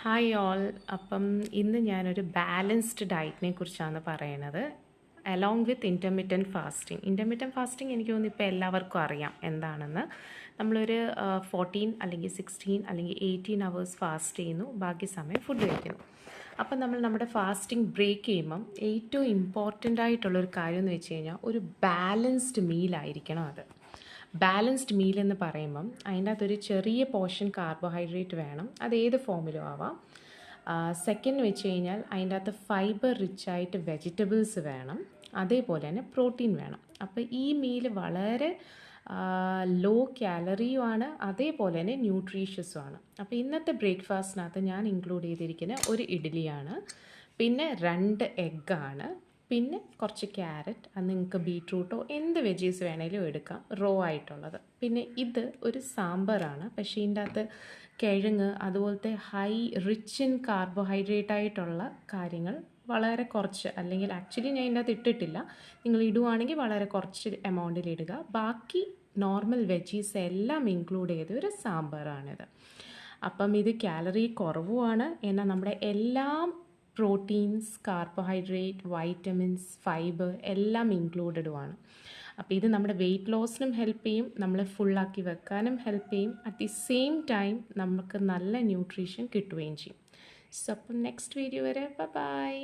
Hi all. അപ്പം ഇന്ന് ഞാനൊരു ബാലൻസ്ഡ് ഡയറ്റിനെ കുറിച്ചാണ് പറയണത്, അലോങ് വിത്ത് ഇൻ്റർമീഡിയൻറ്റ് ഫാസ്റ്റിംഗ് എനിക്ക് തോന്നുന്നു ഇപ്പോൾ എല്ലാവർക്കും അറിയാം എന്താണെന്ന്. നമ്മളൊരു 14 അല്ലെങ്കിൽ 16 അല്ലെങ്കിൽ 18 അവേഴ്സ് ഫാസ്റ്റ് ചെയ്യുന്നു, ബാക്കി സമയം ഫുഡ് കഴിക്കുന്നു. അപ്പം നമ്മൾ നമ്മുടെ ഫാസ്റ്റിംഗ് ബ്രേക്ക് ചെയ്യുമ്പം ഏറ്റവും ഇമ്പോർട്ടൻ്റ് ആയിട്ടുള്ളൊരു കാര്യം എന്ന് വെച്ച് കഴിഞ്ഞാൽ ഒരു ബാലൻസ്ഡ് മീലായിരിക്കണം അത്. ബാലൻസ്ഡ് മീൽ എന്ന് പറയുമ്പം അതിൻ്റെ അകത്തൊരു ചെറിയ പോർഷൻ കാർബോഹൈഡ്രേറ്റ് വേണം, അത് ഏത് ഫോമിലും ആവാം. സെക്കൻഡ് വെച്ച് കഴിഞ്ഞാൽ അതിൻ്റെ അകത്ത് ഫൈബർ റിച്ച് ആയിട്ട് വെജിറ്റബിൾസ് വേണം, അതേപോലെ തന്നെ പ്രോട്ടീൻ വേണം. അപ്പോൾ ഈ മീൽ വളരെ ലോ കാലറിയുമാണ്, അതേപോലെ തന്നെ ന്യൂട്രീഷ്യസുമാണ്. അപ്പോൾ ഇന്നത്തെ ബ്രേക്ക്ഫാസ്റ്റിനകത്ത് ഞാൻ ഇൻക്ലൂഡ് ചെയ്തിരിക്കുന്ന ഒരു ഇഡ്ഡലിയാണ്, പിന്നെ 2 എഗ്ഗാണ്, പിന്നെ കുറച്ച് ക്യാരറ്റ്, അത് നിങ്ങൾക്ക് ബീട്രൂട്ടോ എന്ത് വെജീസ് വേണേലും എടുക്കാം, റോ ആയിട്ടുള്ളത്. പിന്നെ ഇത് ഒരു സാമ്പാറാണ്, പക്ഷേ ഇതിൻ്റെ അകത്ത് കിഴങ്ങ് അതുപോലത്തെ ഹൈ റിച്ച് ഇൻ കാർബോഹൈഡ്രേറ്റ് ആയിട്ടുള്ള കാര്യങ്ങൾ വളരെ കുറച്ച്, അല്ലെങ്കിൽ ആക്ച്വലി ഞാൻ ഇതിൻ്റെ അകത്ത് ഇട്ടിട്ടില്ല, നിങ്ങൾ ഇടുവാണെങ്കിൽ വളരെ കുറച്ച് എമൗണ്ടിൽ ഇടുക. ബാക്കി നോർമൽ വെജീസ് എല്ലാം ഇൻക്ലൂഡ് ചെയ്ത ഒരു സാമ്പാറാണിത്. അപ്പം ഇത് കാലറി കുറവുമാണ്, എന്നാൽ നമ്മുടെ എല്ലാം പ്രോട്ടീൻസ്, കാർബോഹൈഡ്രേറ്റ്, വൈറ്റമിൻസ്, ഫൈബർ എല്ലാം ഇൻക്ലൂഡഡുമാണ്. അപ്പോൾ ഇത് നമ്മുടെ വെയിറ്റ് ലോസിനും ഹെൽപ്പ് ചെയ്യും, നമ്മളെ ഫുള്ളാക്കി വെക്കാനും ഹെൽപ്പ് ചെയ്യും, അറ്റ് ദി സെയിം ടൈം നമുക്ക് നല്ല ന്യൂട്രീഷൻ കിട്ടുകയും ചെയ്യും. സോ അപ്പം നെക്സ്റ്റ് വീഡിയോ വരെ ബൈ.